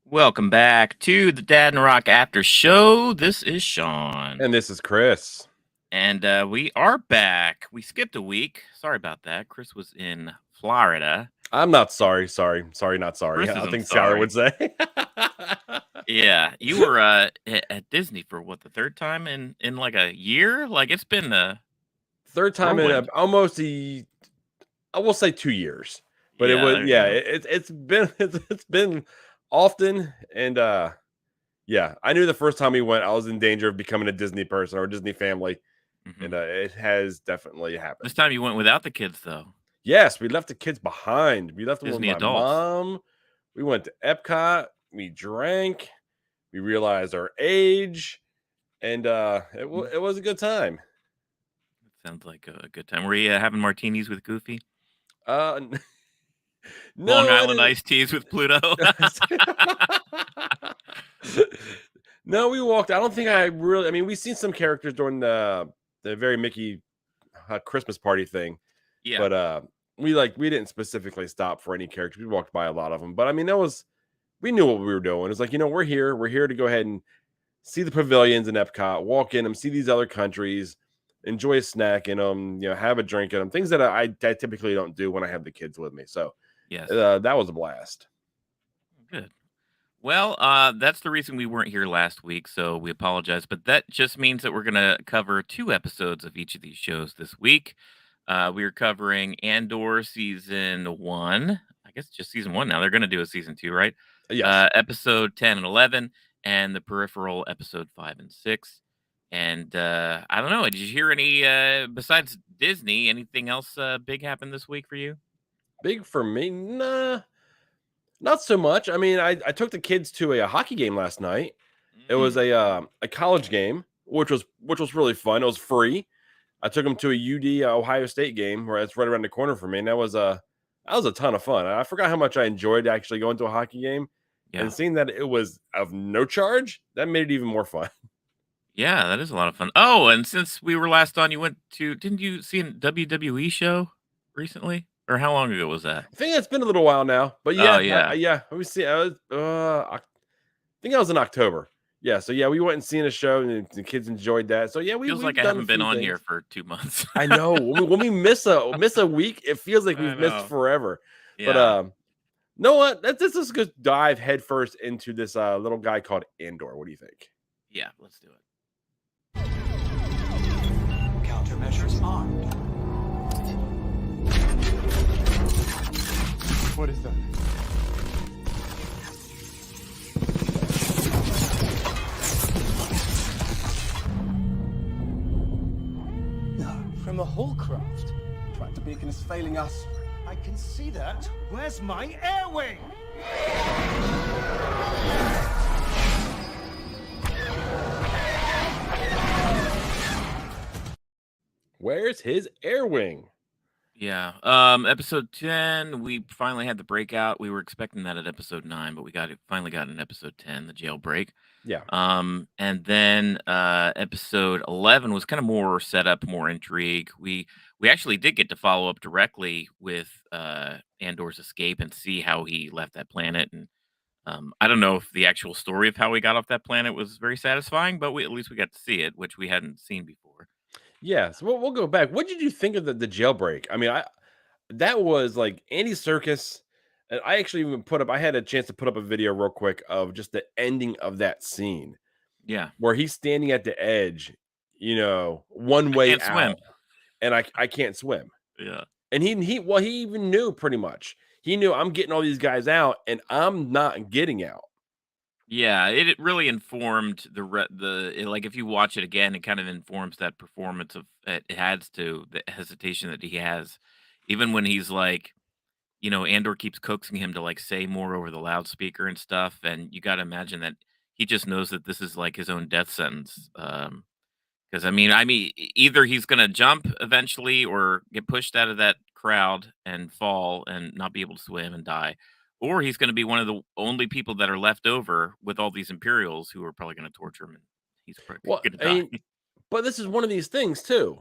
Welcome back to the Dadnarok Aftershow. This is Sean. And this is Chris. And we are back. We skipped a week. Sorry about that. Chris was in Florida. I'm not sorry. Sorry, not sorry. Chris I think sorry. Skylar would say. Yeah, you were at Disney for what, the third time in like a year? Like it's been a third time in almost I will say 2 years. But Yeah, it was there you it's been often, and yeah, I knew the first time we went I was in danger of becoming a Disney person or a Disney family. And it has definitely happened. This time you went without the kids though. Yes, we left the kids behind. We left them Disney with my adults. mom. We went to Epcot. We drank. We realized our age, and it was a good time. Sounds like a good time. Were you having martinis with Goofy? No, Long Island iced teas with Pluto. No, we walked. I don't think I really. I mean, we've seen some characters during the very Mickey Christmas party thing. Yeah, but we didn't specifically stop for any characters. We walked by a lot of them, but I mean, we knew what we were doing. It's like, we're here to go ahead and see the pavilions in Epcot, walk in them, see these other countries, enjoy a snack in them, have a drink in them, things that I typically don't do when I have the kids with me. So yes, that was a blast. Good. Well, that's the reason we weren't here last week, so we apologize. But that just means that we're going to cover 2 episodes of each of these shows this week. We are covering Andor season 1. I guess just season 1 now. They're going to do a season 2, right? Yes. Episode 10 and 11, and The Peripheral episode 5 and 6. And I don't know. Did you hear any, besides Disney, anything else big happen this week for you? Big for me? Nah. Not so much. I mean, I took the kids to a hockey game last night. It was a college game, which was really fun. It was free. I took them to a UD Ohio State game where it's right around the corner for me, and that was a ton of fun. I forgot how much I enjoyed actually going to a hockey game, and seeing that it was of no charge. That made it even more fun. Yeah, that is a lot of fun. Oh, and since we were last on, didn't you see a WWE show recently? Or how long ago was that? I think it's been a little while now, but yeah, yeah. Let me see. I think I was in October. Yeah, so yeah, we went and seen a show, and the kids enjoyed that. So yeah, feels like I haven't been on here for 2 months. I know. When we miss a week, it feels like we've missed forever. Yeah. But know what? Let's just go dive headfirst into this little guy called Andor. What do you think? Yeah, let's do it. Countermeasures armed. What is that? No, from a hull craft. Tractor beacon is failing us. I can see that. Where's my air wing? Where's his air wing? Yeah. Episode 10, we finally had the breakout. We were expecting that at episode 9, but we finally got in episode 10, the jailbreak. Yeah. And then episode 11 was kind of more setup, more intrigue. We actually did get to follow up directly with Andor's escape and see how he left that planet. And I don't know if the actual story of how he got off that planet was very satisfying, but at least we got to see it, which we hadn't seen before. Yeah, so we'll go back. What did you think of the jailbreak? I mean, that was like Andy Serkis, and I actually even I had a chance to put up a video real quick of just the ending of that scene. Yeah, where he's standing at the edge, one way out, swim. And I can't swim. Yeah, and he even knew pretty much. He knew I'm getting all these guys out, and I'm not getting out. Yeah, it really informed like if you watch it again, it kind of informs that performance of it adds to the hesitation that he has, even when he's like, Andor keeps coaxing him to like say more over the loudspeaker and stuff, and you got to imagine that he just knows that this is like his own death sentence. Because I mean, either he's gonna jump eventually or get pushed out of that crowd and fall and not be able to swim and die. Or he's going to be one of the only people that are left over with all these Imperials who are probably going to torture him. And he's probably going to die. But this is one of these things too.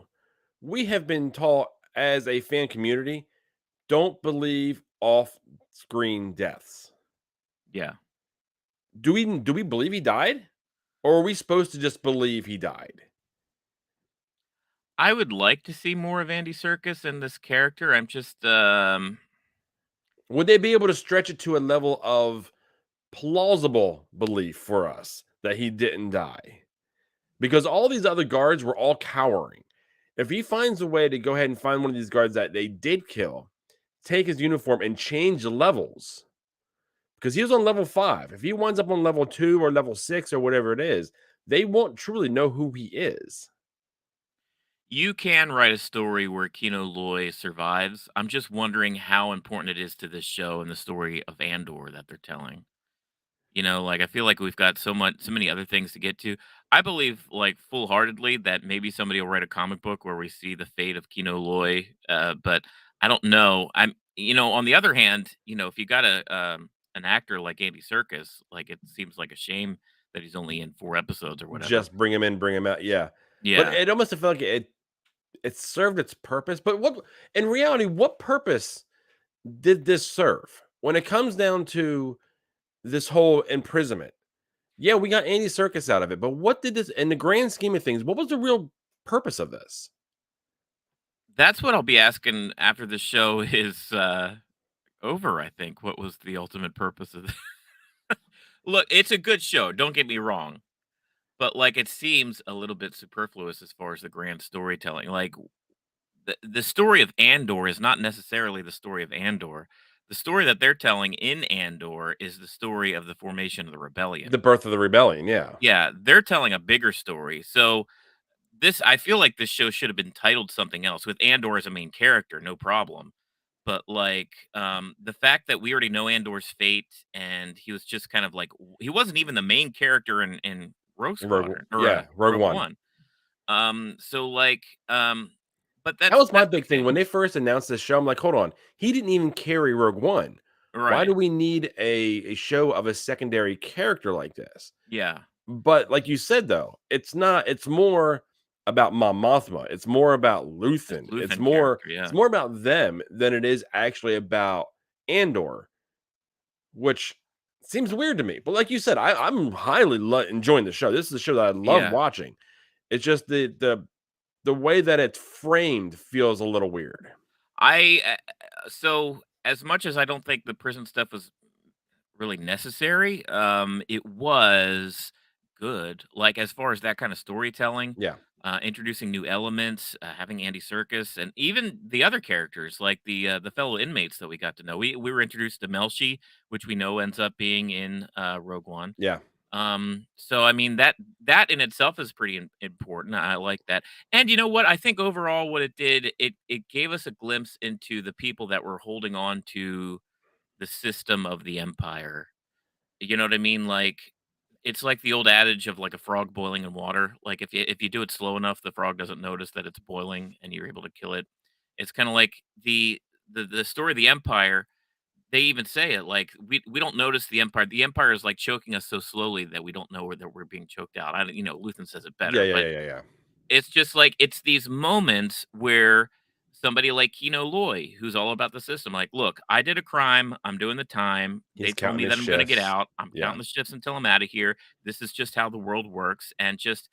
We have been taught as a fan community, don't believe off-screen deaths. Yeah. Do we believe he died? Or are we supposed to just believe he died? I would like to see more of Andy Serkis and this character. I'm just, Would they be able to stretch it to a level of plausible belief for us that he didn't die? Because all these other guards were all cowering. If he finds a way to go ahead and find one of these guards that they did kill, take his uniform and change the levels, because he was on level 5. If he winds up on level 2 or level 6 or whatever it is, they won't truly know who he is. you can write a story where Kino Loy survives. I'm just wondering how important it is to this show and the story of Andor that they're telling. Like I feel like we've got so many other things to get to. I believe like full heartedly that maybe somebody will write a comic book where we see the fate of Kino Loy. But I don't know. On the other hand, if you got an actor like Andy Serkis, like it seems like a shame that he's only in 4 episodes or whatever. Just bring him in, bring him out. Yeah. But Yeah. it almost felt like it served its purpose. But what in reality, what purpose did this serve? When it comes down to this whole imprisonment. Yeah, we got Andy Serkis out of it, but what did this in the grand scheme of things, what was the real purpose of this? That's what I'll be asking after the show is over, I think. What was the ultimate purpose of this? Look, it's a good show, don't get me wrong. But like it seems a little bit superfluous as far as the grand storytelling. Like the story of Andor is not necessarily the story of Andor. The story that they're telling in Andor is the story of the formation of the The rebellion. birth of the rebellion, yeah. Yeah, they're telling a bigger story. So I feel like this show should have been titled something else with Andor as a main character, no problem. But like the fact that we already know Andor's fate and he was just kind of like he wasn't even the main character in Rogue Squadron or Rogue Rogue One. One. So like but That was my that's the big thing when thing. they first announced this show. I'm like, hold on, he didn't even carry Rogue One. Why do Right. we need a show of a secondary character like this? Yeah. But like you said, though, it's not. It's more about Mon Mothma. It's more about This Luthen. Luthen character, yeah. It's more about them than it is actually about Andor, which seems weird to me. But like you said, I'm highly enjoying the show. This is a show that I love Yeah. watching. It's just the way that it's framed feels a little weird. So as much as I don't think the prison stuff was really necessary, it was good. Like as far as that kind of storytelling, Yeah, introducing new elements, having Andy Serkis, and even the other characters, like the fellow inmates that we got to know. We were introduced to Melshi, which we know ends up being in Rogue One. yeah. So I mean that in itself is pretty important. I like that. And you know what? I think overall what it did, it gave us a glimpse into the people that were holding on to the system of the empire. You know what I mean? Like it's like the old adage of like a frog boiling in water. Like if you do it slow enough, the frog doesn't notice that it's boiling and you're able to kill it. It's kind of like the story of the empire. They even say it like we don't notice the empire. The empire is like choking us so slowly that we don't know where that we're being choked out. I don't, Luthen says it Yeah, better, yeah, but yeah, yeah, yeah. it's just like it's these moments where somebody like Kino Loy, who's all about the system, like, look, I did a crime. I'm doing the time. They He's told counting me his that I'm going to get shifts. out. I'm Yeah. counting the shifts until I'm out of here. This is just how the world works. And just,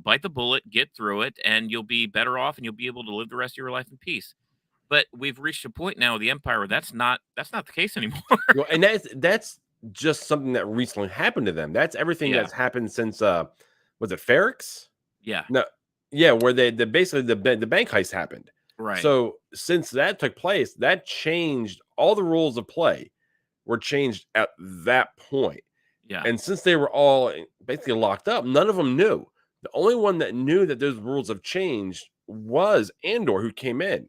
bite the bullet, get through it, and you'll be better off and you'll be able to live the rest of your life in peace. But we've reached a point now with the Empire where that's not the case anymore. Well, and that's just something that recently happened to them. That's everything Yeah. that's happened since was it Ferrix? Yeah. No, yeah, where the basically the bank heist happened. Right. So since that took place, that changed all the rules of play were changed at that point. Yeah. And since they were all basically locked up, none of them knew. The only one that knew that those rules have changed was Andor, who came in.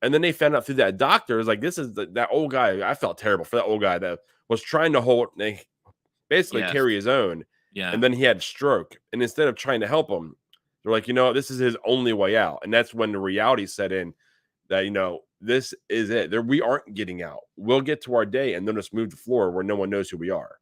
And then they found out through that doctor, is like, this is that old guy. I felt terrible for that old guy that was trying to basically Yes. carry his own. Yeah. And then he had a stroke. And instead of trying to help him, they're like, this is his only way out. And that's when the reality set in that, this is it. We aren't getting out. We'll get to our day and then just move the floor where no one knows who we are.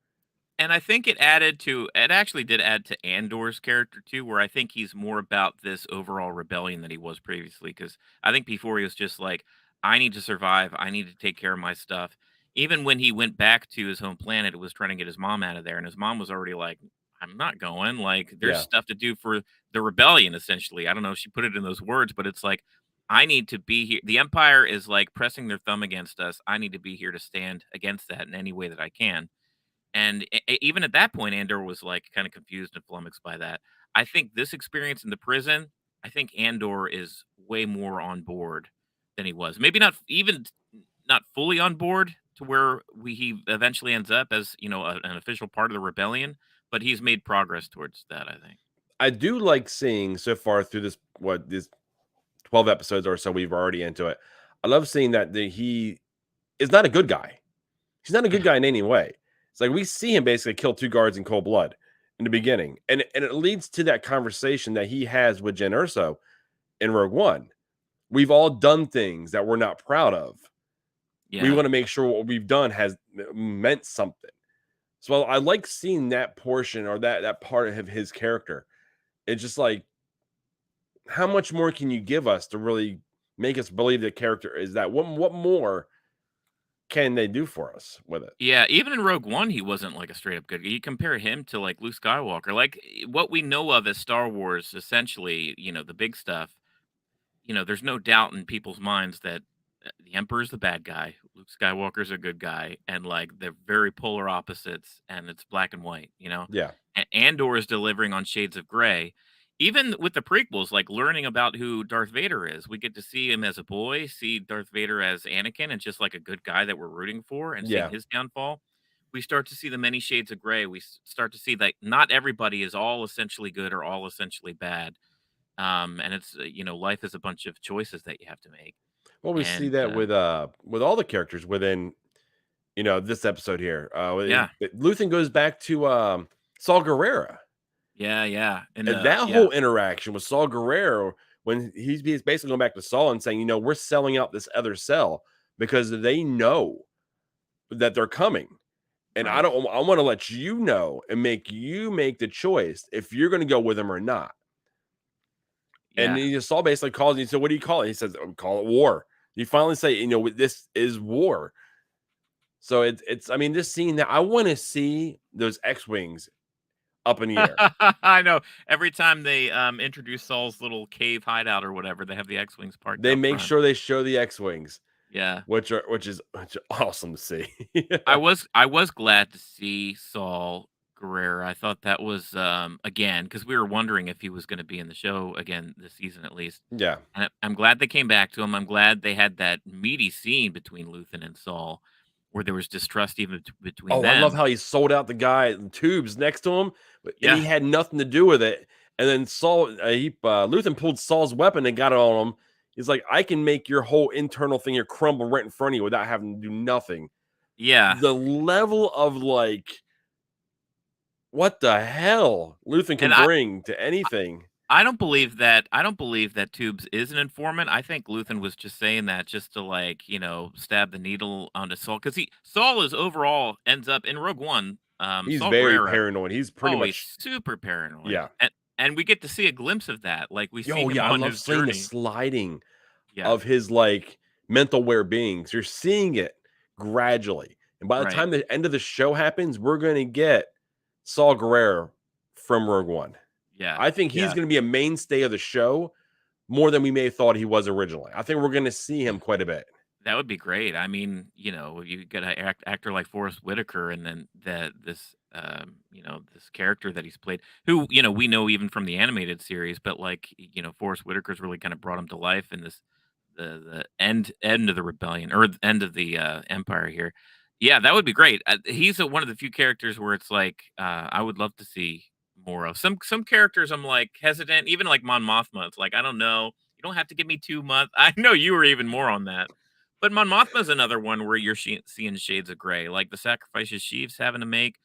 And I think it actually did add to Andor's character too, where I think he's more about this overall rebellion than he was previously. Because I think before he was just like, I need to survive, I need to take care of my stuff. Even when he went back to his home planet, it was trying to get his mom out of there, and his mom was already like, I'm not going. Like, there's Yeah. stuff to do for the rebellion, essentially. I don't know if she put it in those words, but it's like, I need to be here. The Empire is like pressing their thumb against us. I need to be here to stand against that in any way that I can. And even at that point, Andor was like kind of confused and flummoxed by that. I think this experience in the prison, I think Andor is way more on board than he was. Maybe not even not fully on board to where he eventually ends up as an official part of the rebellion, but he's made progress towards that. I think. I do like seeing so far through this 12 episodes or so we've already into it. I love seeing that he is not a good guy. He's not a good Yeah, guy in any way. It's like we see him basically kill 2 guards in cold blood in the beginning. And it leads to that conversation that he has with Jen Erso in Rogue One. We've all done things that we're not proud of. We yeah, want to make sure what we've done has meant something. So I like seeing that portion or that part of his character. It's just like, how much more can you give us to really make us believe the character is that? What more can they do for us with it? yeah. Even in Rogue One, he wasn't like a straight up good. You compare him to like Luke Skywalker, like what we know of as Star Wars, essentially, the big stuff. There's no doubt in people's minds that the Emperor's the bad guy, Luke Skywalker's a good guy, and like they're very polar opposites, and it's black and white. Yeah. Andor is delivering on shades of gray. Even with the prequels, like learning about who Darth Vader is, we get to see him as a boy, see Darth Vader as Anakin, and just like a good guy that we're rooting for, and seeing Yeah. his downfall. We start to see the many shades of gray. We start to see that not everybody is all essentially good or all essentially bad, and it's life is a bunch of choices that you have to make. Well, we see And that with all the characters within, this episode here. yeah, Luthen goes back to Saul Guerrero. yeah, yeah, and And that yeah, whole interaction with Saul Guerrero, when he's basically going back to Saul and saying, we're selling out this other cell because they know that they're coming. And I right, don't I want to let you know and make you make the choice if you're going to go with them or not. And yeah. he just Saul basically calls and he said, what do you call it? He says, call it war. You finally say, this is war. So it's I mean, this scene that I want to see those X-Wings up in the air. I know. Every time they introduce Saul's little cave hideout or whatever, they have the X-wings parked They out make front. sure they show the X-Wings, Yeah. which is awesome to see. I was glad to see Saul Guerrero. I thought that was again because we were wondering if he was going to be in the show again this season at least. Yeah. And I'm glad they came back to him. I'm glad they had that meaty scene between Luthen and Saul, where there was distrust even between Oh, I love them. how he sold out the guy in tubes next to him, and he Yeah, had nothing to do with it. And then Luthen pulled Saul's weapon and got it on him. He's like, I can make your whole internal thing here crumble right in front of you without having to do nothing. yeah. The level of like, what the hell Luthen can And I, bring to anything. I don't believe that Tubes is an informant. I think Luthen was just saying that just to like, stab the needle onto Saul because Saul is overall ends up in Rogue One. He's Saul very Guerrero, paranoid. He's pretty oh, he's much, super paranoid, yeah. and we get to see a glimpse of that. Like we see Yo, him yeah, I on love his seeing the journey. sliding Yeah, of his like mental well-beings. You're seeing it gradually. And by the right. time the end of the show happens, we're going to get Saul Guerrero from Rogue One. Yeah, I think he's yeah. going to be a mainstay of the show more than we may have thought he was originally. I think we're going to see him quite a bit. That would be great. I mean, you get an actor like Forrest Whitaker, and then this character that he's played, who we know even from the animated series, but like Forrest Whitaker's really kind of brought him to life in this the end of the rebellion or the end of the empire here. Yeah, that would be great. He's one of the few characters where it's like I would love to see more of. Some characters I'm like hesitant, even like Mon Mothma. It's like I don't know. You don't have to give me 2 months. I know you were even more on that. But Mon Mothma's another one where you're seeing shades of gray, like the sacrifices she's having to make.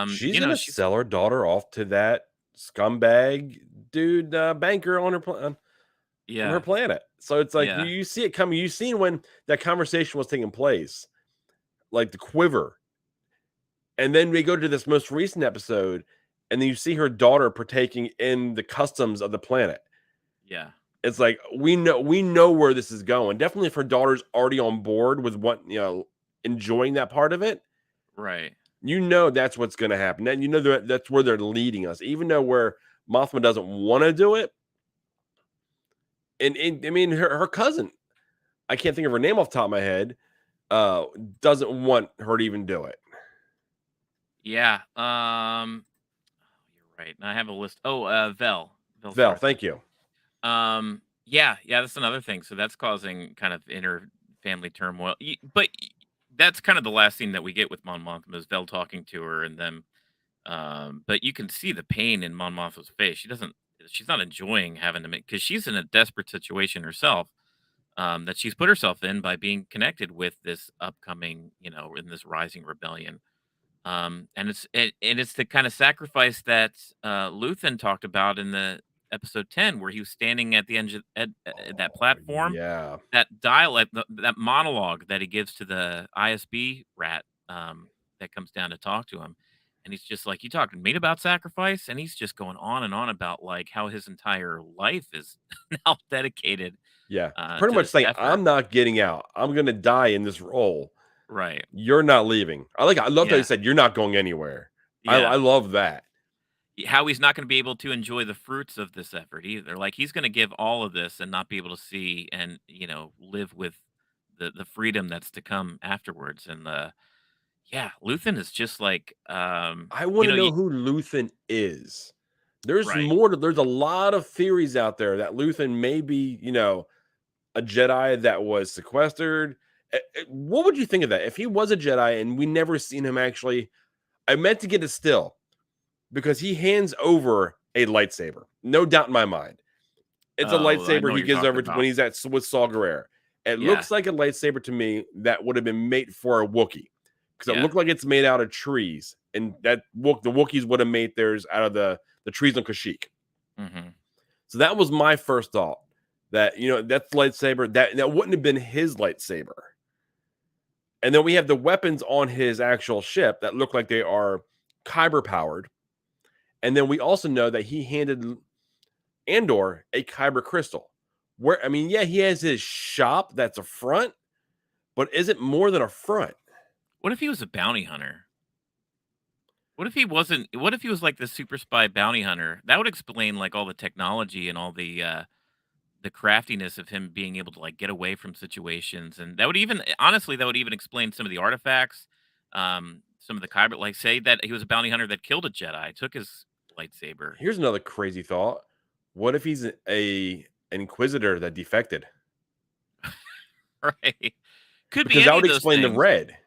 She's going to sell her daughter off to that scumbag dude, banker on on her Yeah, planet. So it's like yeah, you see it coming. You seen when that conversation was taking place, like the quiver And then we go to this most recent episode, and then you see her daughter partaking in the customs of the planet. Yeah. It's like we know where this is going. Definitely, if her daughter's already on board with what enjoying that part of it, Right. that's what's going to happen. And that's where they're leading us, even though where Mothma doesn't want to do it. And I mean, her cousin, I can't think of her name off the top of my head, doesn't want her to even do it. Yeah. You're right. I have a list. Oh, Vel. Vel, thank you. Yeah, that's another thing. So that's causing kind of inner family turmoil. But that's kind of the last scene that we get with Mon Mothma is Vel talking to her and them. But you can see the pain in Mon Mothma's face. She's not enjoying having to make because she's in a desperate situation herself. That she's put herself in by being connected with this upcoming, in this rising rebellion. And it's the kind of sacrifice that Luthen talked about in the episode 10, where he was standing at the end of that platform, Yeah. that dialect, that monologue that he gives to the ISB rat that comes down to talk to him. And he's just like, "You talking to me about sacrifice?" And he's just going on and on about like how his entire life is now dedicated Yeah. Pretty to much this saying, effort. I'm not getting out. I'm going to die in this role. Right. You're not leaving. I love that he Yeah. said, you're not going anywhere. I Yeah. love that. How he's not going to be able to enjoy the fruits of this effort either. Like he's going to give all of this and not be able to see and live with the freedom that's to come afterwards. And yeah, Luthen is just like I want to know who Luthen is. There's right. there's a lot of theories out there that Luthen may be, a Jedi that was sequestered. What would you think of that? If he was a Jedi and we never seen him actually, I meant to get a still because he hands over a lightsaber. No doubt in my mind. It's a Oh, I know lightsaber what he you're gives talking over about. when he's with Saw Gerrera. It Yeah. looks like a lightsaber to me that would have been made for a Wookiee because it Yeah. looked like it's made out of trees, and the Wookiees would have made theirs out of the trees on Kashyyyk. Hmm. So that was my first thought. That that's the lightsaber that wouldn't have been his lightsaber. And then we have the weapons on his actual ship that look like they are kyber powered. And then we also know that he handed Andor a kyber crystal. Where he has his shop that's a front, but is it more than a front? What if he was a bounty hunter? What if he wasn't? What if he was like the super spy bounty hunter? That would explain like all the technology and all the craftiness of him being able to like get away from situations, and that would even honestly that would even explain some of the artifacts, some of the kyber. Like say that he was a bounty hunter that killed a Jedi, took his lightsaber. Here's another crazy thought. What if he's an inquisitor that defected? Right? Could be Because that any would of those explain the things. red.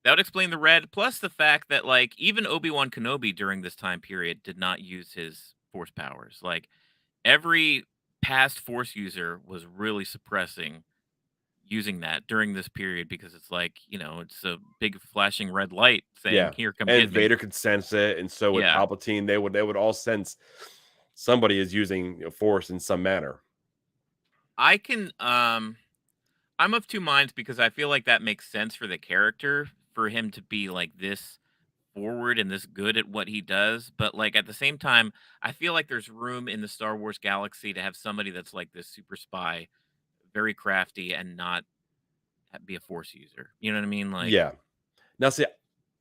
That would explain the red, plus the fact that like even Obi-Wan Kenobi during this time period did not use his force powers. Like every past force user was really suppressing using that during this period because it's like, it's a big flashing red light saying, Yeah. "Here, come And get me." Vader could sense it, and so would Yeah. Palpatine. They would all sense somebody is using force in some manner. I can I'm of two minds because I feel like that makes sense for the character for him to be like this forward and this good at what he does, but like at the same time, I feel like there's room in the Star Wars galaxy to have somebody that's like this super spy, very crafty and not be a force user. You know what I mean? Like Yeah. Now, see,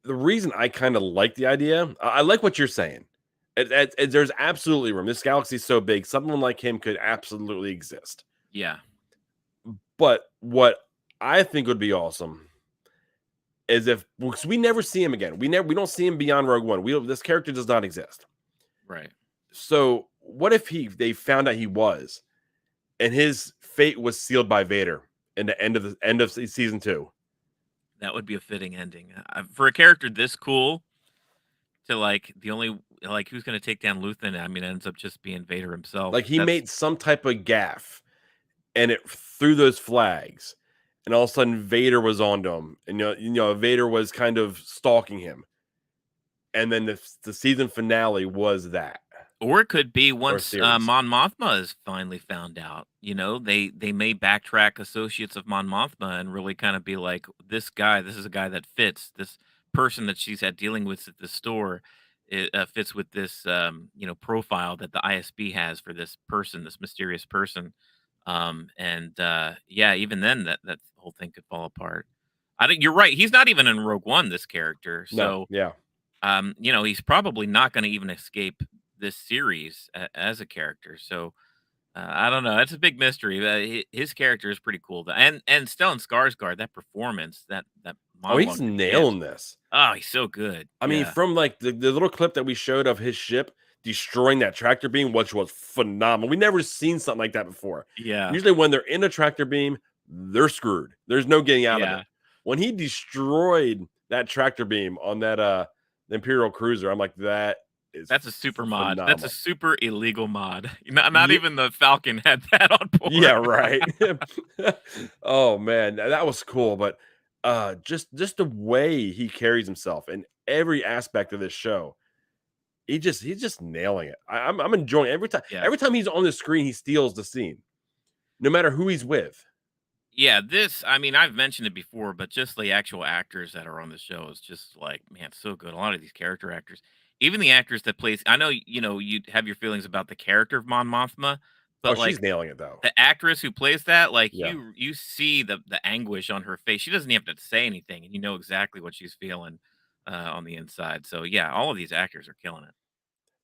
the reason I kind of like the idea, I like what you're saying. There's absolutely room. This galaxy is so big, someone like him could absolutely exist. yeah. But what I think would be awesome is because we never see him again. We don't see him beyond Rogue One. This character does not exist. Right. So what if they found out he was, and his fate was sealed by Vader in the end of season 2? That would be a fitting ending. For a character this cool to like the only like who's going to take down Luthen, I mean, it ends up just being Vader himself. Like he made some type of gaffe, and it threw those flags, and all of a sudden Vader was onto him, and Vader was kind of stalking him, and then the season finale was that. Or it could be once series. Mon Mothma is finally found out. They may backtrack associates of Mon Mothma and really kind of be like, this is a guy that fits. This person that she's had dealing with at the store, it fits with this, profile that the ISB has for this person, this mysterious person. And yeah, even then, that whole thing could fall apart. I think you're right. He's not even in Rogue One, this character. No, So, yeah. he's probably not going to even escape this series as a character. So, I don't know. That's a big mystery. His character is pretty cool, and Stellan Skarsgård, that performance, that Oh, he's monologue that he gives. nailing this. Oh, he's so good. I mean, Yeah, from like the little clip that we showed of his ship destroying that tractor beam, which was phenomenal. We never seen something like that before. yeah, Usually, when they're in a tractor beam, they're screwed. There's no getting out of it. yeah. When he destroyed that tractor beam on that the Imperial cruiser, I'm like, that is That's a super mod. That's a phenomenal. super illegal mod. Not Yeah, even the Falcon had that on yeah, board. right. Oh man, that was cool. But just the way he carries himself in every aspect of this show, he's just nailing it. I'm enjoying every time. Yeah. Every time he's on the screen, he steals the scene, no matter who he's with. Yeah, I mean, I've mentioned it before, but just the actual actors that are on the show is just like, man, so good. A lot of these character actors, even the actors that plays, I know, you have your feelings about the character of Mon Mothma, Oh, but she's like nailing it though. the actress who plays that, like Yeah, you see the anguish on her face. She doesn't even have to say anything, and you know exactly what she's feeling on the inside. So yeah, all of these actors are killing it.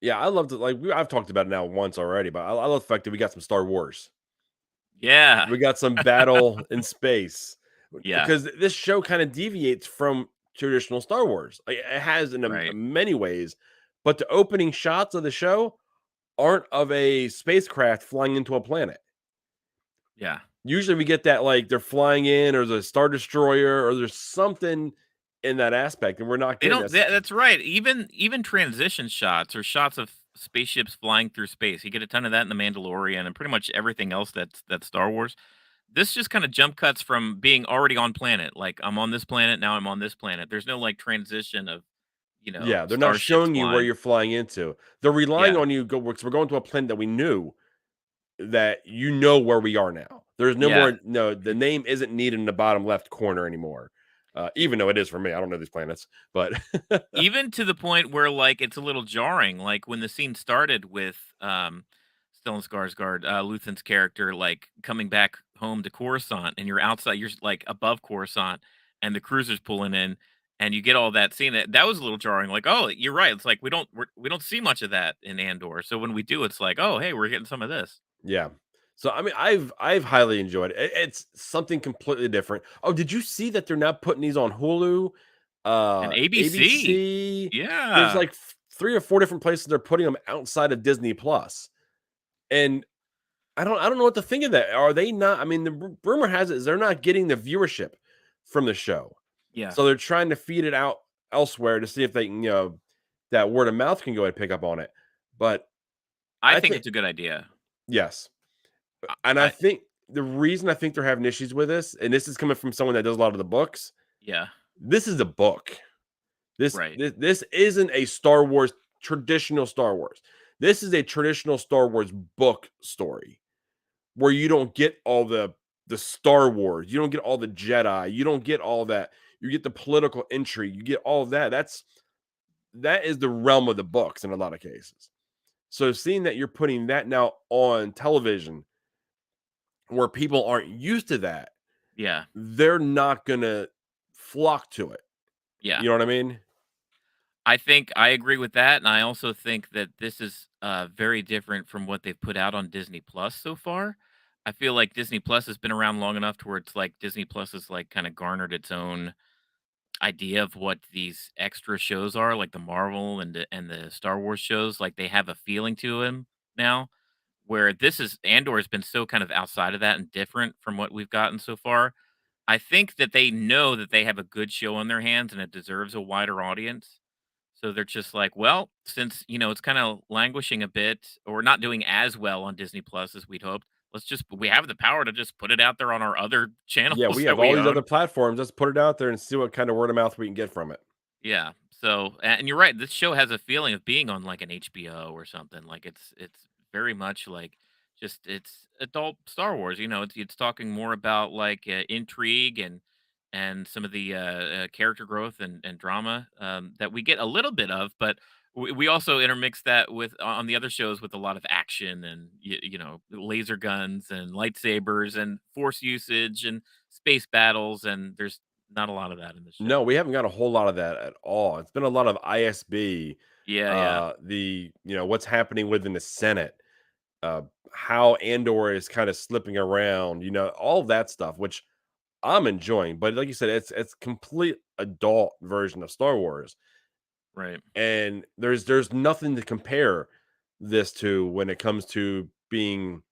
yeah. I love it. Like I've talked about it now once already, but I love the fact that we got some Star Wars. Yeah, We got some battle in space yeah, because this show kind of deviates from traditional Star Wars. Like, it has in right, many ways, but the opening shots of the show aren't of a spacecraft flying into a planet. yeah. Usually we get that like they're flying in or there's a star destroyer or there's something in that aspect, and we're not They getting don't. this. That's right. Even transition shots or shots of spaceships flying through space. You get a ton of that in the Mandalorian and pretty much everything else that's Star Wars. This just kind of jump cuts from being already on planet. Like I'm on this planet now. I'm on this planet. There's no like transition of Yeah, they're not starships showing you where flying. you're flying into. They're relying Yeah, on you go because we're going to a planet that we knew that you know where we are now. There's no yeah. more no, the name isn't needed in the bottom left corner anymore. Even though it is for me. I don't know these planets, but Even to the point where, like, it's a little jarring, like, when the scene started with, Stellan Skarsgård, Luthen's character, like, coming back home to Coruscant, and you're outside you're, like, above Coruscant, and the cruiser's pulling in, and you get all that scene, that was a little jarring, like, "Oh, you're right," it's like, we don't see much of that in Andor, so when we do, it's like, "Oh, hey, we're getting some of this." yeah. So I mean, I've highly enjoyed it. It's something completely different. Oh, did you see that they're now putting these on Hulu, And ABC. ABC? There's Yeah. like 3 or 4 different places they're putting them outside of Disney Plus, and I don't know what to think of that. Are they not? I mean, the rumor has it is they're not getting the viewership from the show, Yeah. so they're trying to feed it out elsewhere to see if they can, that word of mouth can go ahead and pick up on it. But I I think think it's a good idea. yes, I and I I think the reason I think they're having issues with this, and this is coming from someone that does a lot of the books. yeah, This is a book. This right. this, this isn't a Star Wars traditional Star Wars. This is a traditional Star Wars book story where you don't get all the Star Wars, you don't get all the Jedi, you don't get all that. You get the political intrigue, you get all of that. That is the realm of the books in a lot of cases. So seeing that you're putting that now on television where people aren't used to that, Yeah, they're not gonna flock to it. yeah. You know what I mean? I think I agree with that, and I also think that this is very different from what they've put out on Disney Plus so far. I feel like Disney Plus has been around long enough to where it's like Disney Plus has like kind of garnered its own idea of what these extra shows are, like the Marvel and the Star Wars shows. Like they have a feeling to them now. Where this is Andor has been so kind of outside of that and different from what we've gotten so far. I think that they know that they have a good show on their hands and it deserves a wider audience. So they're just like, well, since it's kind of languishing a bit or not doing as well on Disney Plus as we'd hoped, we have the power to just put it out there on our other Yeah, channels we that have all we these other own. platforms. Let's put it out there and see what kind of word of mouth we can get from it. Yeah. So, and you're right. This show has a feeling of being on like an HBO or something. Like it's very much like it's adult Star Wars. It's talking more about like intrigue and some of the character growth and drama that we get a little bit of, but we also intermix that with on the other shows with a lot of action and laser guns and lightsabers and force usage and space battles, and there's not a lot of that in the No, show. we haven't got a whole lot of that at all. It's been a lot of ISB, Yeah, yeah, what's happening within the Senate, uh, how Andor is kind of slipping around, all that stuff, which I'm enjoying. But like you said, it's complete adult version of Star Wars, right. and there's nothing to compare this to when it comes to being,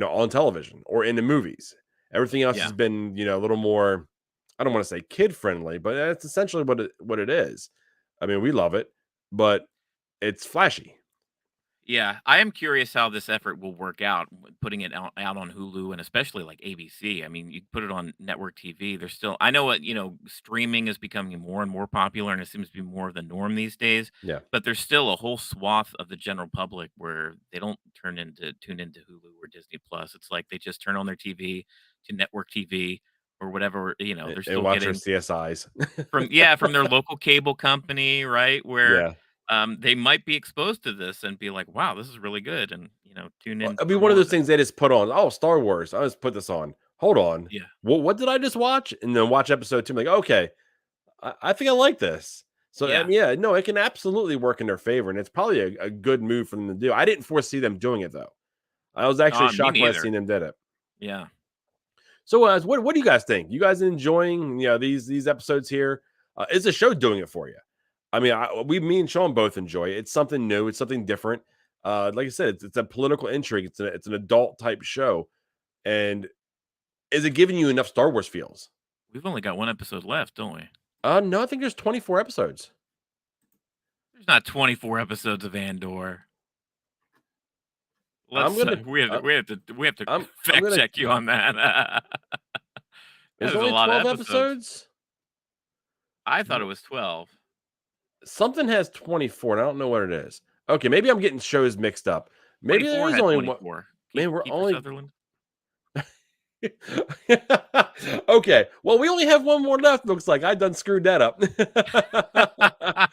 on television or in the movies. Everything else Yeah. has been, a little more, I don't want to say kid friendly, but that's essentially what it is. I mean, we love it, but it's flashy. Yeah, I am curious how this effort will work out, putting it out on Hulu and especially like ABC. I mean, you put it on network TV. There's still, I know what, streaming is becoming more and more popular and it seems to be more of the norm these days, Yeah. but there's still a whole swath of the general public where they don't tune into Hulu or Disney Plus. It's like they just turn on their TV to network TV or whatever, they're And still watch our getting CSIs. from their local cable company, right? Where Yeah. they might be exposed to this and be like, "Wow, this is really good," and tune Well, in I for mean, one of more those of it. things they just put on. Oh, Star Wars. I just put this on. Hold on. Yeah. What did I just watch? And then watch episode 2. I'm like, okay, I think I like this. So I Yeah. mean, yeah, no, it can absolutely work in their favor, and it's probably a good move for them to do. I didn't foresee them doing it though. I was actually Me shocked when I neither. seen them did it. Yeah. So, what do you guys think? You guys enjoying these episodes here? Is the show doing it for you? I mean, me and Sean both enjoy it. It's something new. It's something different. Like I said, it's a political intrigue. It's an adult type show. And is it giving you enough Star Wars feels? We've only got one episode left, don't we? No, I think there's 24 episodes. There's not 24 episodes of Andor. I'm Let's gonna, we have to I'm fact gonna. check you on that. Is That is there a only lot of 12 episodes. episodes? I thought it was 12. Something has 24, and I don't know what it is. Okay, maybe I'm getting shows mixed up. Maybe there 24 is had only one. 24. Man, we're Kiefer only Sutherland. okay. Well, we only have one more left. Looks like I done screwed that up. I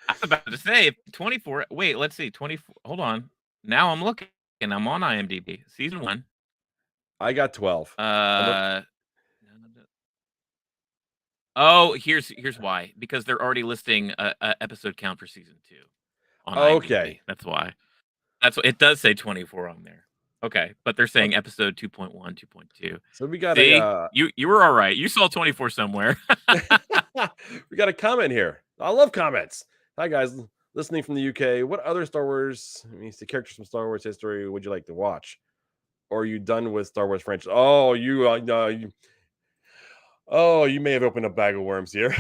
was about to say 24. Wait, let's see. 24. Hold on. Now I'm looking. I'm on IMDb. Season 1. I got 12. Uh Oh, here's why. Because they're already listing a episode count for season 2 on IMDb. Okay, That's why. That's what it does say 24 on there. Okay, but they're saying okay. episode 2.1, 2.2. So we got See? a You were all right. You saw 24 somewhere. we got a comment here. I love comments. Hi guys, listening from the UK. What other Star Wars? I mean, the characters from Star Wars history would you like to watch? Or are you done with Star Wars franchise? Oh, you may have opened a bag of worms here.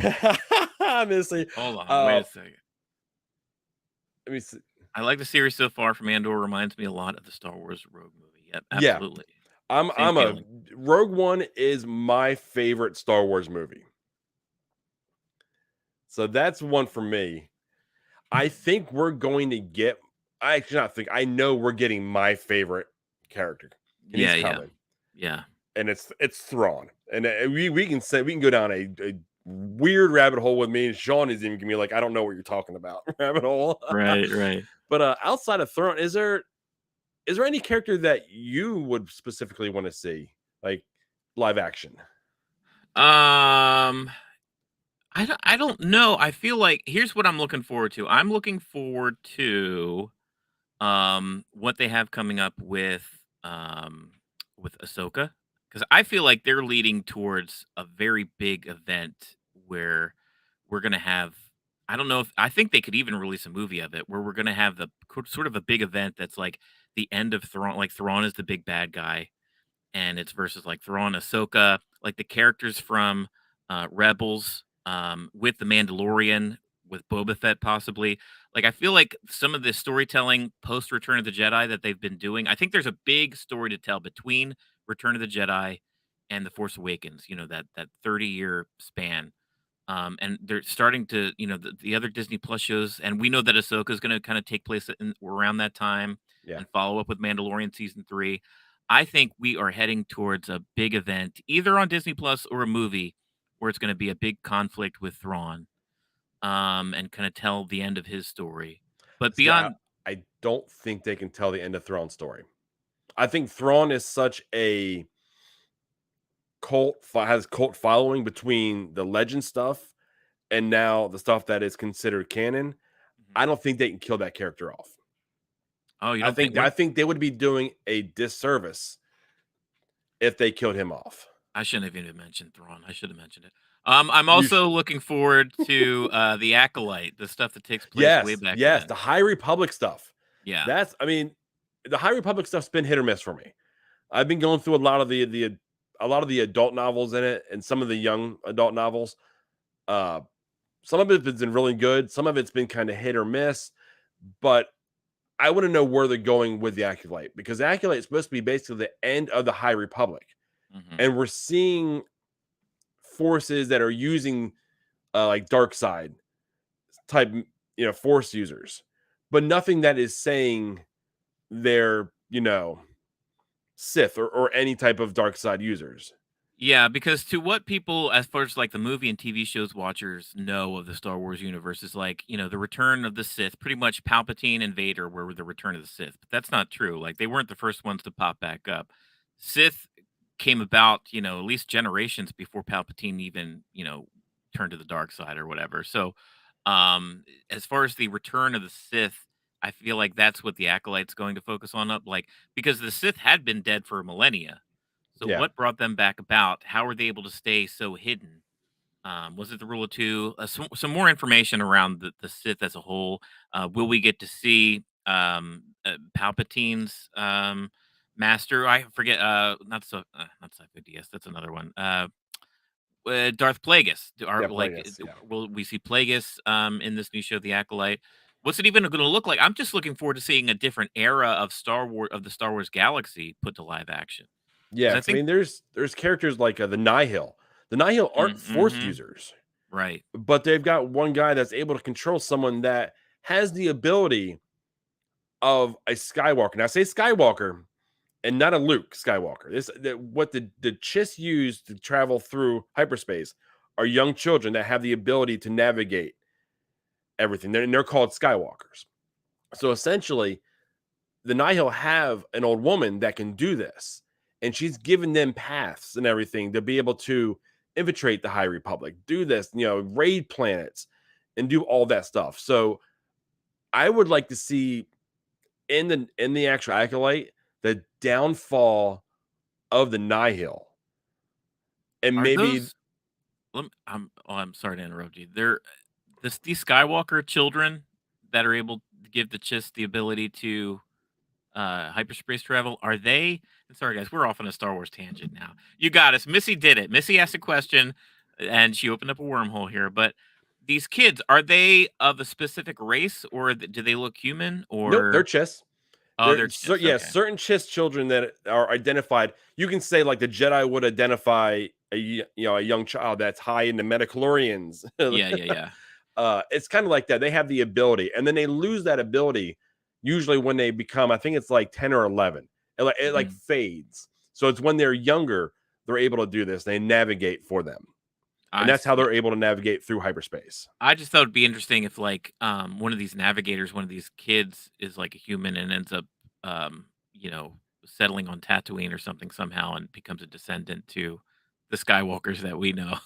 Honestly, Hold on, wait uh, a second. let me see. I like the series so far from Andor. Reminds me a lot of the Star Wars Rogue movie. Yep, Yeah, absolutely. I'm Same I'm a feeling. Rogue One is my favorite Star Wars movie. So that's one for me. I think we're going to get I actually not think I know we're getting my favorite character. And he's Yeah, yeah, coming. yeah. And it's Thrawn. And we can go down a weird rabbit hole with me. And Sean is even gonna be like, I don't know what you're talking about, rabbit hole. Right, right. But outside of Thrawn, is there any character that you would specifically want to see, like live action? Um, I don't know. I feel like here's what I'm looking forward to. I'm looking forward to what they have coming up with Ahsoka, because I feel like they're leading towards a very big event where we're gonna have. I don't know if I think they could even release a movie of it where we're gonna have sort of a big event that's like the end of Thrawn. Like Thrawn is the big bad guy, and it's versus like Thrawn, Ahsoka, like the characters from Rebels, with the Mandalorian, with Boba Fett possibly. Like I feel like some of the storytelling post Return of the Jedi that they've been doing, I think there's a big story to tell between Return of the Jedi and The Force Awakens. That 30-year span. And they're starting to, the other Disney Plus shows, and we know that Ahsoka is going to kind of take place around that time Yeah. and follow up with Mandalorian season 3. I think we are heading towards a big event, either on Disney Plus or a movie, where it's going to be a big conflict with Thrawn, and kind of tell the end of his story. But See, beyond, I don't think they can tell the end of Thrawn's story. I think Thrawn is such a has cult following between the legend stuff and now the stuff that is considered canon. Mhm. I don't think they can kill that character off. Oh, you I don't think think I think they would be doing a disservice if they killed him off. I shouldn't have even mentioned Thrawn. I should have mentioned it. I'm You sh- also looking forward to the Acolyte, the stuff that takes place way yes, back yes, the then. High Republic stuff. Yeah. That's I mean, the High Republic stuff's been hit or miss for me. I've been going through a lot of the adult novels in it and some of the young adult novels. Uh some of it's been really good, some of it's been kind of hit or miss, but I want to know where they're going with the Acolyte because the Acolyte is supposed to be basically the end of the High Republic. Hmm. And we're seeing forces that are using like dark side type, force users, but nothing that is saying they're, Sith or any type of dark side users. Yeah, because to what people, as far as like the movie and TV shows watchers know of the Star Wars universe, is like, the return of the Sith. Pretty much Palpatine and Vader were the return of the Sith. But that's not true. Like, they weren't the first ones to pop back up. Sith came about, at least generations before Palpatine even, turned to the dark side or whatever. So, as far as the return of the Sith, I feel like that's what the Acolyte's going to focus on up, like, because the Sith had been dead for millennia. So Yeah. what brought them back about? How were they able to stay so hidden? Was it the rule of two? Some more information around the Sith as a whole. Will we get to see Palpatine's master? I forget. Not Cypher DS. That's another one. Darth Plagueis. Yeah, Plagueis, yeah. Will we see Plagueis in this new show, The Acolyte? What's it even going to look like? I'm just looking forward to seeing a different era of the Star Wars galaxy put to live action. Yeah, Because I 'cause I think mean, there's characters like the Nihil. The Nihil aren't force mhm, users, right. but they've got one guy that's able to control someone that has the ability of a Skywalker. Now, I say Skywalker and not a Luke Skywalker. What the Chiss use to travel through hyperspace are young children that have the ability to navigate everything. They're called Skywalkers. So essentially, the Nihil have an old woman that can do this, and she's given them paths and everything to be able to infiltrate the High Republic, do this, raid planets, and do all that stuff. So I would like to see in the actual Acolyte the downfall of the Nihil, and Are maybe those I'm sorry to interrupt you. These Skywalker children that are able to give the Chiss the ability to hyperspace travel, are they and sorry guys, we're off on a Star Wars tangent now. You got us. Missy did it. Missy asked a question and she opened up a wormhole here, but these kids, are they of a specific race or do they look human nope, they're or Chiss. oh, they're Chiss. Yeah, Okay. certain Chiss children that are identified. You can say like the Jedi would identify a young child that's high in the metachlorians. Yeah, yeah, yeah. It's kind of like that. They have the ability, and then they lose that ability usually when they become. I think it's like 10 or 11. It Mhm. fades. So it's when they're younger they're able to do this. They navigate for them, and I that's how see. they're able to navigate through hyperspace. I just thought it'd be interesting if like one of these navigators, one of these kids is like a human and ends up settling on Tatooine or something somehow and becomes a descendant to the Skywalkers that we know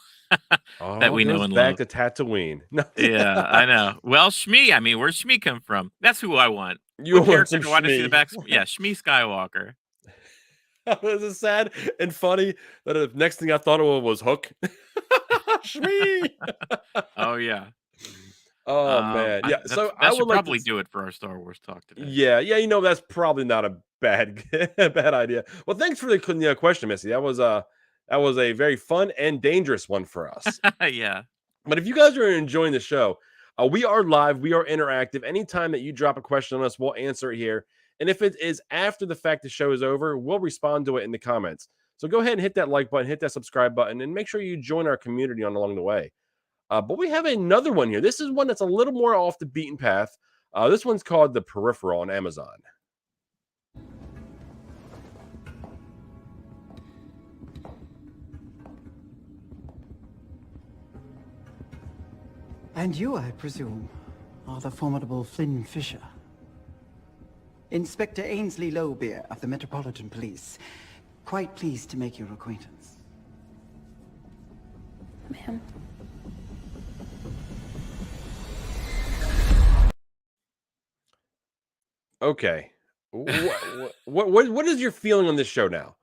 that All we know goes and back love. to Tatooine. No, Yeah, I know. Well, Shmi, I mean, where's Shmi come from? That's who I want. you What want character some do I want to see the Shmi. back? Yeah, Shmi Skywalker. This is sad and funny that the next thing I thought of was Hook. Shmi. Oh yeah. Oh man, yeah. So I That should would like to. probably do it for our Star Wars talk today. Yeah, yeah. That's probably not a bad bad idea. Well, thanks for the question, Missy. That was a very fun and dangerous one for us. Yeah. But if you guys are enjoying the show, we are live, we are interactive. Anytime that you drop a question on us, we'll answer it here. And if it is after the fact the show is over, we'll respond to it in the comments. So go ahead and hit that like button, hit that subscribe button, and make sure you join our community along the way. But we have another one here. This is one that's a little more off the beaten path. This one's called The Peripheral on Amazon. And you, I presume, are the formidable Flynn Fisher. Inspector Ainsley Lowbeer of the Metropolitan Police. Quite pleased to make your acquaintance. Ma'am. Okay. What is your feeling on this show now?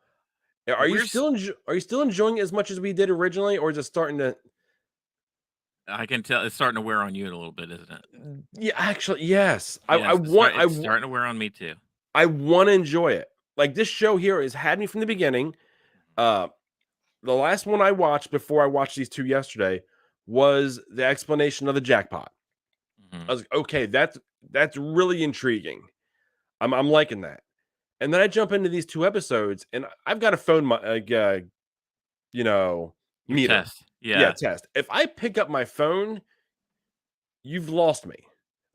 Are you We're s- still enjoying it as much as we did originally, or is it starting to? I can tell it's starting to wear on you a little bit, isn't it? Yeah, actually, yes. Yes, it's starting to wear on me too. I want to enjoy it. Like this show here has had me from the beginning. Uh, the last one I watched before I watched these two yesterday was the explanation of the jackpot. I Mhm. was like, okay, that's really intriguing. I'm liking that. And then I jump into these two episodes, and I've got a phone, you know, Your meter. test. Yeah, Yeah, test. If I pick up my phone, you've lost me.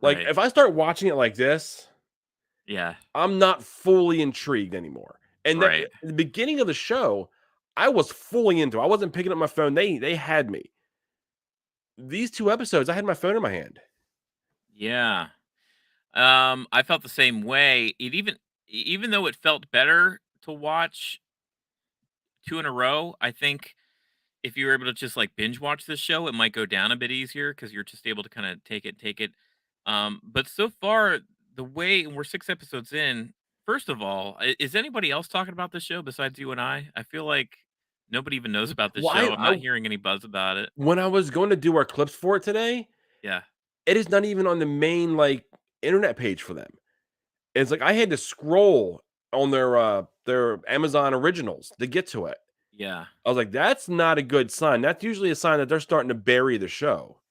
Like right. if I start watching it like this, Yeah, I'm not fully intrigued anymore. And that right. at the beginning of the show, I was fully into. I wasn't picking up my phone. They had me. These two episodes, I had my phone in my hand. Yeah. I felt the same way. Even though it felt better to watch 2 in a row, I think if you were able to just, like, binge watch this show, it might go down a bit easier because 'cause you're just able to kinda take it. But so far, the way and we're 6 episodes in, first of all, is anybody else talking about this show besides you and I? I feel like nobody even knows about this Well, show. I'm not I hearing any buzz about it. when I was going to do our clips for it today, Yeah. it is not even on the main like internet page for them. It's like I had to scroll on their Amazon originals to get to it. Yeah. I was like, that's not a good sign. That's usually a sign that they're starting to bury the show.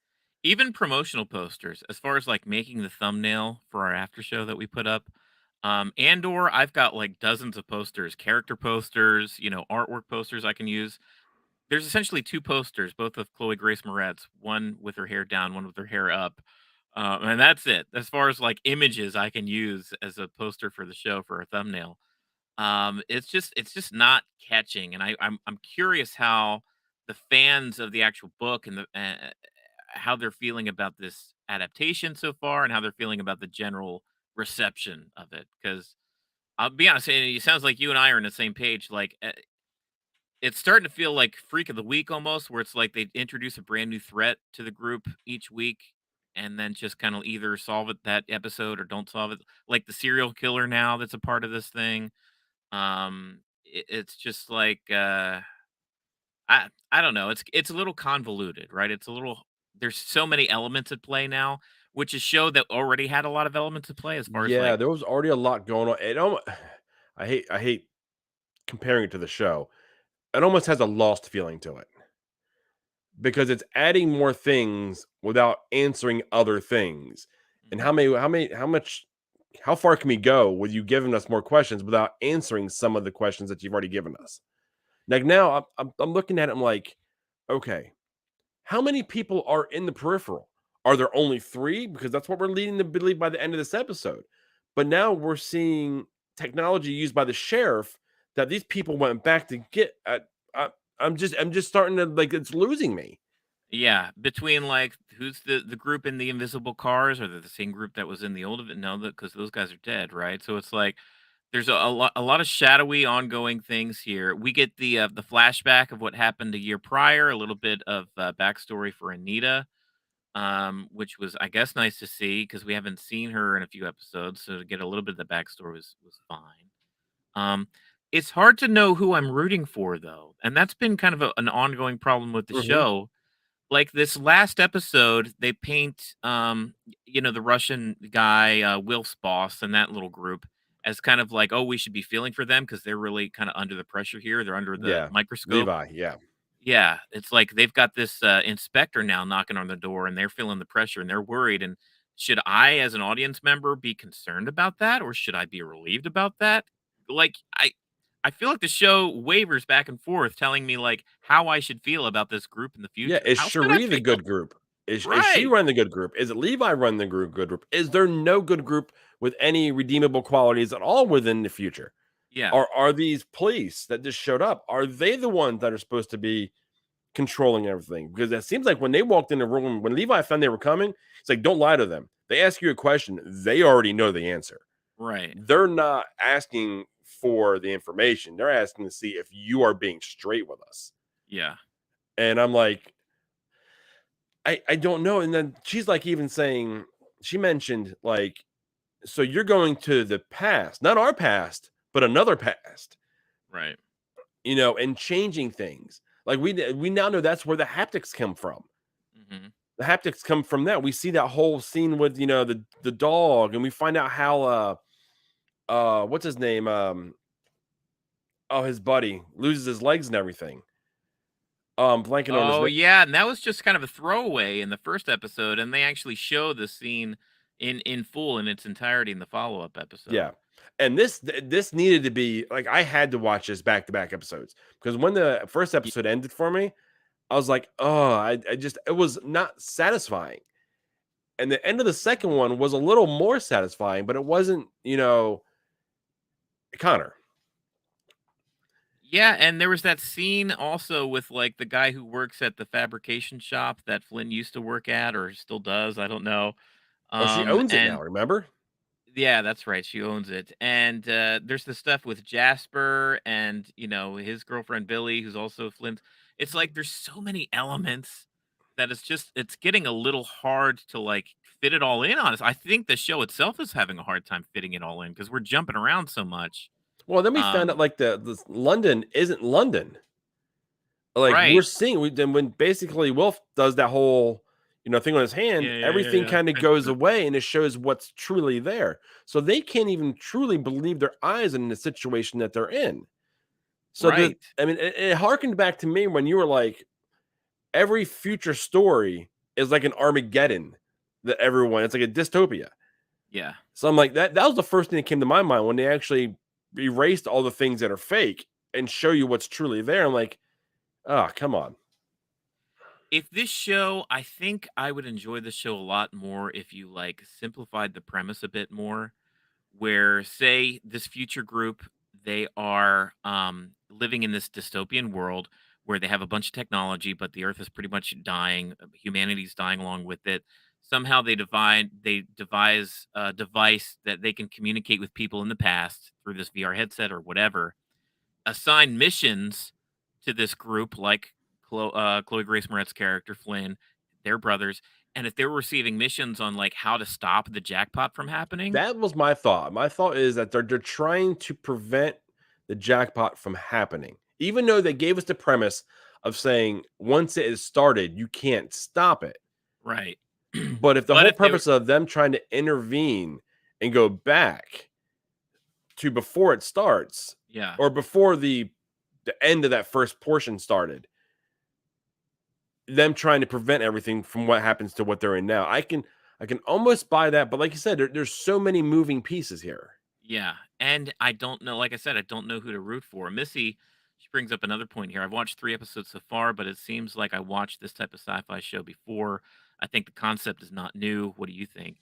Even promotional posters, as far as, like, making the thumbnail for our after show that we put up, Andor, I've got, like, dozens of posters, character posters, artwork posters I can use. There's essentially 2 posters, both of Chloe Grace Moretz, one with her hair down, one with her hair up, and that's it. As far as, like, images I can use as a poster for the show for a thumbnail. It's just not catching, and I'm curious how the fans of the actual book and how they're feeling about this adaptation so far, and how they're feeling about the general reception of it. Because I'll be honest, it sounds like you and I are on the same page. Like it's starting to feel like Freak of the Week almost, where it's like they introduce a brand new threat to the group each week, and then just kind of either solve it that episode or don't solve it. Like the serial killer now that's a part of this thing. It's just like I don't know. It's a little convoluted, right? It's a little there's so many elements at play now, which is show that already had a lot of elements at play as far as Yeah, like there was already a lot going on. It almost, I hate comparing it to the show. It almost has a lost feeling to it because it's adding more things without answering other things. And Mhm. how far can we go with you giving us more questions without answering some of the questions that you've already given us? Like now, I'm looking at it. I'm like, okay, how many people are in the peripheral? Are there only 3? Because that's what we're leading to believe by the end of this episode. But now we're seeing technology used by the sheriff that these people went back to get. I, I'm just starting to like it's losing me. Yeah, between like who's the group in the invisible cars, or the same group that was in the old of it? No, because those guys are dead, right? So it's like there's a lot of shadowy ongoing things here. We get the flashback of what happened a year prior, a little bit of backstory for Anita, which was, I guess, nice to see because we haven't seen her in a few episodes. So to get a little bit of the backstory was fine. Um, it's hard to know who I'm rooting for though, and that's been kind of an ongoing problem with the Mhm. show. Like this last episode, they paint, the Russian guy, Wilf's boss, and that little group as kind of like, oh, we should be feeling for them because they're really kind of under the pressure here. They're under the Yeah, microscope. Levi. Yeah, Yeah, it's like they've got this, inspector now knocking on the door, and they're feeling the pressure, and they're worried, and should I, as an audience member, be concerned about that, or should I be relieved about that? Like, I feel like the show wavers back and forth telling me, like, how I should feel about this group in the yeah. future. Is How should I Cherie the feel? good group? Is she Right. running the good group? Is it Levi running the good group? Is there no good group with any redeemable qualities at all within the future? Yeah. Are these police that just showed up? Are they the ones that are supposed to be controlling everything, because it seems like when they walked in the room, when Levi found they were coming, it's like, don't lie to them. They ask you a question, they already know the answer. Right. They're not asking for the information. They're asking to see if you are being straight with us. Yeah. And I'm like, I don't know. And then she's like, even saying, she mentioned like, so you're going to the past, not our past, but another past, Right. and changing things. Like we now know that's where the haptics come from. Hmm. The haptics come from that. We see that whole scene with the dog, and we find out how what's his name? His buddy loses his legs and everything. Blanking on his Oh name. yeah, and that was just kind of a throwaway in the first episode, and they actually show the scene in full in its entirety in the follow-up episode. Yeah. And this needed to be like, I had to watch this back-to-back episodes, because when the first episode ended for me, I was like, oh, I just, it was not satisfying. And the end of the second one was a little more satisfying, but it wasn't, Connor. Yeah, and there was that scene also with like the guy who works at the fabrication shop that Flynn used to work at or still does, I don't know. Oh, she owns it And now, remember? yeah, that's right. She owns it. And there's the stuff with Jasper and, his girlfriend Billy, who's also Flint's. It's like there's so many elements that it's getting a little hard to like fit it all in on us. I think the show itself is having a hard time fitting it all in because we're jumping around so much. Well, then we found out Um, like the London isn't London. Like we're right. seeing, then when basically Wilf does that whole thing on his hand, Yeah, yeah, yeah, everything yeah. kind of I goes see. away, and it shows what's truly there. So they can't even truly believe their eyes in the situation that they're in. So Right. it harkened back to me when you were like, every future story is like an Armageddon that it's like a dystopia. Yeah. So I'm like, that was the first thing that came to my mind when they actually erased all the things that are fake and show you what's truly there. I'm like, oh, come on. If this show, I think I would enjoy the show a lot more if you like simplified the premise a bit more. Where say this future group, they are living in this dystopian world where they have a bunch of technology, but the earth is pretty much dying, humanity's dying along with it. Somehow they devise a device that they can communicate with people in the past through this VR headset or whatever, assign missions to this group like Chloe Grace Moretz's character Flynn, their brothers, and if they were receiving missions on like how to stop the jackpot from happening. That was my thought. My thought is that they're trying to prevent the jackpot from happening, even though they gave us the premise of saying once it is started, you can't stop it. Right. But if the But whole if they were, purpose of them trying to intervene and go back to before it starts, yeah, or before the end of that first portion started, them trying to prevent everything from what happens to what they're in now, I can almost buy that. But like you said, there's so many moving pieces here. yeah, and I don't know. Like I said, I don't know who to root for. Missy, she brings up another point here. I've watched 3 episodes so far, but it seems like I watched this type of sci-fi show before. I think the concept is not new. What do you think?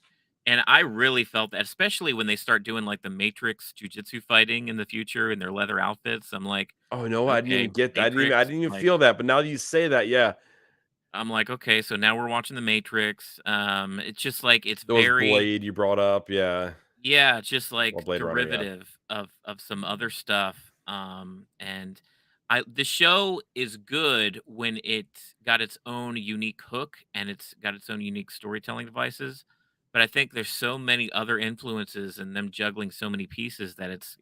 And I really felt that, especially when they start doing like the Matrix jujitsu fighting in the future in their leather outfits. I'm like, Oh no, I didn't even okay, get that. I Matrix. didn't even Like, feel that. But now that you say that, yeah, I'm like, okay, so now we're watching the Matrix. It's just like it's those very. Blade you brought up, yeah, Yeah, just well, like Blade Runner, yeah. derivative of some other stuff. And the show is good when it's got its own unique hook and it's got its own unique storytelling devices. But I think there's so many other influences and them juggling so many pieces that it's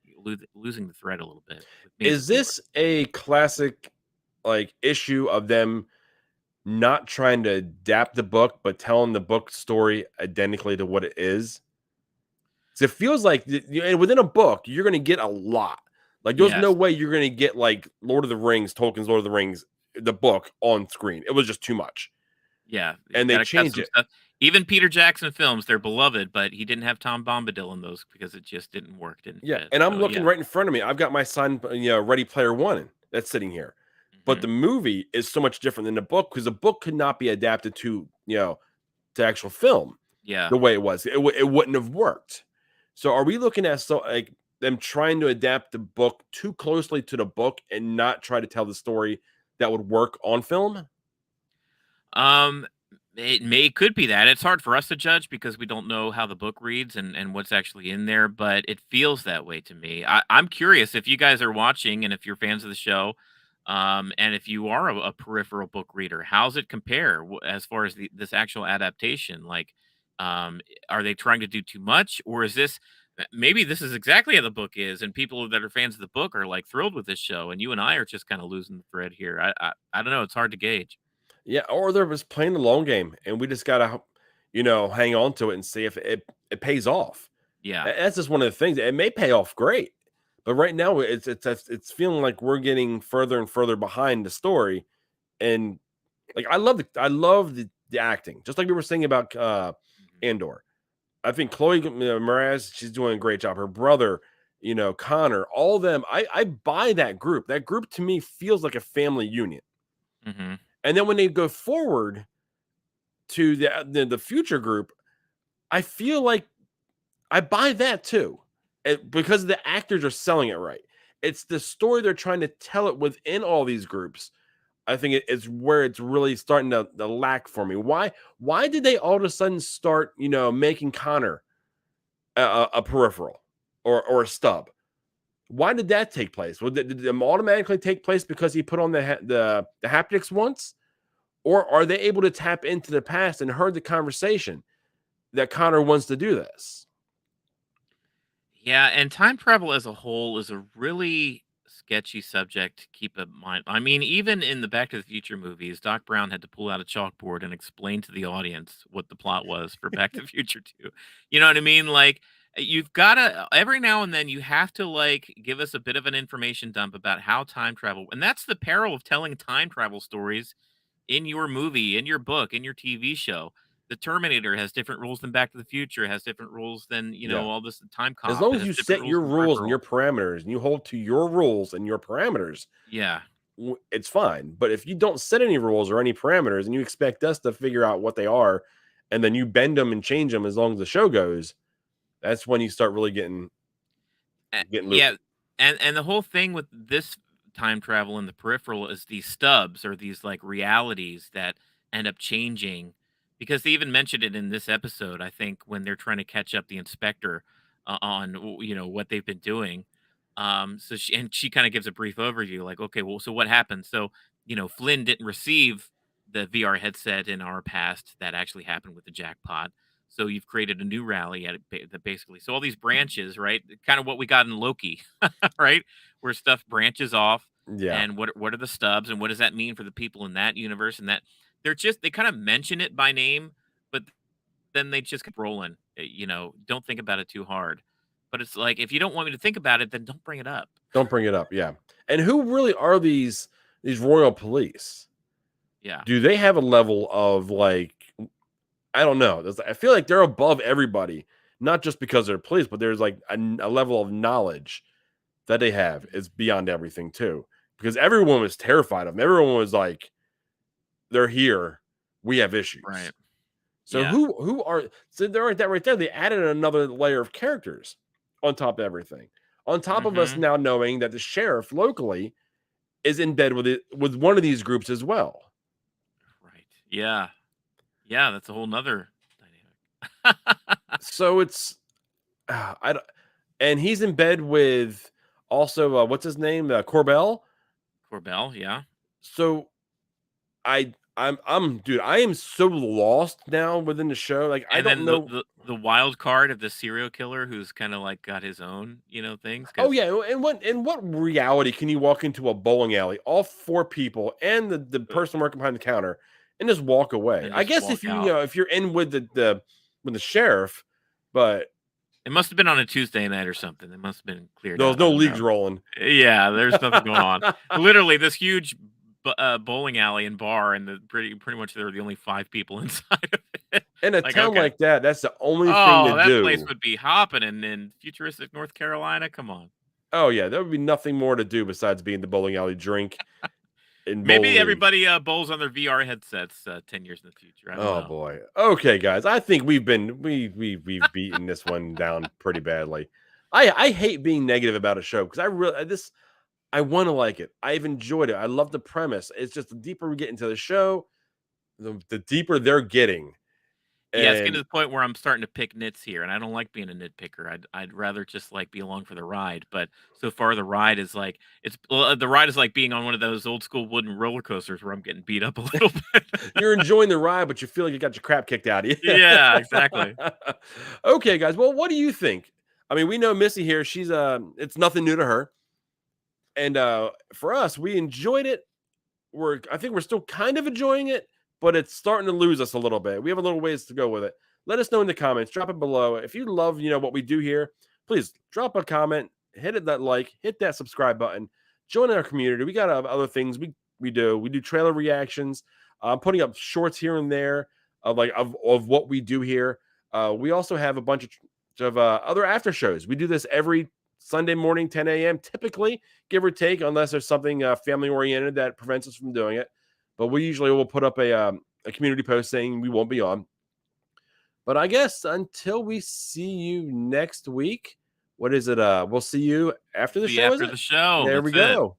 losing the thread a little bit with me as a Is viewer. this a classic like issue of them not trying to adapt the book, but telling the book story identically to what it is? So it feels like within a book, you're going to get a lot. Like there's no Yes. way you're going to get like Lord of the Rings, Tolkien's Lord of the Rings, the book on screen. It was just too much, Yeah. You and they gotta cut changed some it. stuff. Even Peter Jackson films, they're beloved, but he didn't have Tom Bombadil in those because it just didn't work, didn't Yeah, fit. and I'm So looking yeah. right in front of me. I've got my son, Ready Player One that's sitting here. But Mhm. the movie is so much different than the book, because the book could not be adapted to, to actual film Yeah. the way it was. It wouldn't have worked. So are we looking at like them trying to adapt the book too closely to the book and not try to tell the story that would work on film? Um, it could be that. It's hard for us to judge because we don't know how the book reads and what's actually in there, but it feels that way to me. I'm curious if you guys are watching and if you're fans of the show, and if you are a peripheral book reader, how's it compare as far as this actual adaptation? Like, are they trying to do too much, or is this maybe this is exactly how the book is, and people that are fans of the book are like thrilled with this show, and you and I are just kind of losing the thread here. I don't know. It's hard to gauge. Yeah, or they're just playing the long game, and we just gotta, hang on to it and see if it pays off. Yeah. That's just one of the things. It may pay off great, but right now it's feeling like we're getting further and further behind the story. And like I love the acting, just like we were saying about Mhm. Andor. I think Chloe Moretz, she's doing a great job. Her brother, Connor, all of them. I buy that group. That group to me feels like a family union. Mhm. And then when they go forward to the future group, I feel like I buy that too, because the actors are selling it right. It's the story they're trying to tell it within all these groups. I think it's where it's really starting to lack for me. Why did they all of a sudden start making Connor a peripheral or a stub? Why did that take place? Did it automatically take place because he put on the haptics once? Or are they able to tap into the past and heard the conversation that Connor wants to do this? Yeah, and time travel as a whole is a really sketchy subject to keep in mind. I mean, even in the Back to the Future movies, Doc Brown had to pull out a chalkboard and explain to the audience what the plot was for Back to the Future 2. You know what I mean? Like, you've got to, every now and then, you have to, like, give us a bit of an information dump about how time travel, and that's the peril of telling time travel stories in your movie, in your book, in your TV show. The Terminator has different rules than Back to the Future, has different rules than, Yeah. all this Time As Cop. long It as has you different set rules your than rules and Peripheral. your parameters and you hold to your rules and your parameters, Yeah. it's fine. But if you don't set any rules or any parameters and you expect us to figure out what they are and then you bend them and change them as long as the show goes, that's when you start really getting Yeah, loopy. and the whole thing with this time travel in the Peripheral is these stubs or these, like, realities that end up changing because they even mentioned it in this episode, I think, when they're trying to catch up the inspector, on, what they've been doing. So she kinda gives a brief overview, like, "Okay, well, so what happened?" So, Flynn didn't receive the VR headset in our past that actually happened with the jackpot. So you've created a new rally at it that basically so all these branches, right? Kind of what we got in Loki, right? Where stuff branches off Yeah. and what are the stubs and what does that mean for the people in that universe and that they kind of mention it by name, but then they just keep rolling. Don't think about it too hard. But it's like if you don't want me to think about it, then don't bring it up. Don't bring it up. Yeah. And who really are these royal police? Yeah. Do they have a level of like I don't know. I feel like they're above everybody, not just because they're police, but there's like a level of knowledge that they have is beyond everything too. Because everyone was terrified of them. Everyone was like, "They're here. We have issues." Right. So Yeah. who are so they're right that right there? They added another layer of characters on top of everything. On top of us Mhm. now knowing that the sheriff locally is in bed with one of these groups as well. Right. Yeah. Yeah, that's a whole nother dynamic. So it's I don't, and he's in bed with also what's his name Corbell. Corbell, yeah. So I'm dude, I am so lost now within the show. Like I And don't then the know. the the wild card of the serial killer who's kinda, like, got his own, things Oh because yeah, in what reality can you walk into a bowling alley, all four people and the person working behind the counter, and just walk away? and I just guess walk if you out. know if you're in with the sheriff, but It must have been on a Tuesday night or something. It must have been cleared there was out, I no don't leagues know. rolling. Yeah, there's nothing going on. Literally, this huge bowling alley and bar, and pretty much there were the only 5 people inside of it. In a Like, town okay. like that, that's the only thing to Oh, that place do. would be hopping in futuristic North Carolina, come on. Oh yeah, there would be nothing more to do besides be in the bowling alley, drink, and bowl Maybe league. everybody, bowls on their VR headsets, 10 years in the future, I don't Oh know. boy. Okay, guys. I think we've beaten this one down pretty badly. I hate being negative about a show because I really this I want to like it. I've enjoyed it. I love the premise. It's just the deeper we get into the show, the deeper they're getting. Yeah, it's getting to And the point where I'm starting to pick nits here, and I don't like being a nitpicker. I'd rather just like be along for the ride. But so far, the ride is like the ride is like being on one of those old school wooden roller coasters where I'm getting beat up a little bit. you're enjoying the ride, but you feel like you got your crap kicked out of you. Yeah, exactly. Okay, guys. Well, what do you think? I mean, we know Missy here. She's it's nothing new to her. And for us, we enjoyed it. I think we're still kind of enjoying it, but it's starting to lose us a little bit. We have a little ways to go with it. Let us know in the comments. Drop it below. If you love, what we do here, please drop a comment, hit that like, hit that subscribe button, join our community. We got other things we do. We do trailer reactions. I'm putting up shorts here and there of what we do here. We also have a bunch of other after shows. We do this every Sunday morning, 10 a.m. typically, give or take, unless there's something family oriented that prevents us from doing it. But we usually will put up a community post saying we won't be on. But I guess until we see you next week, what is it? We'll see you after the See show. you after the show. There That's we it. go.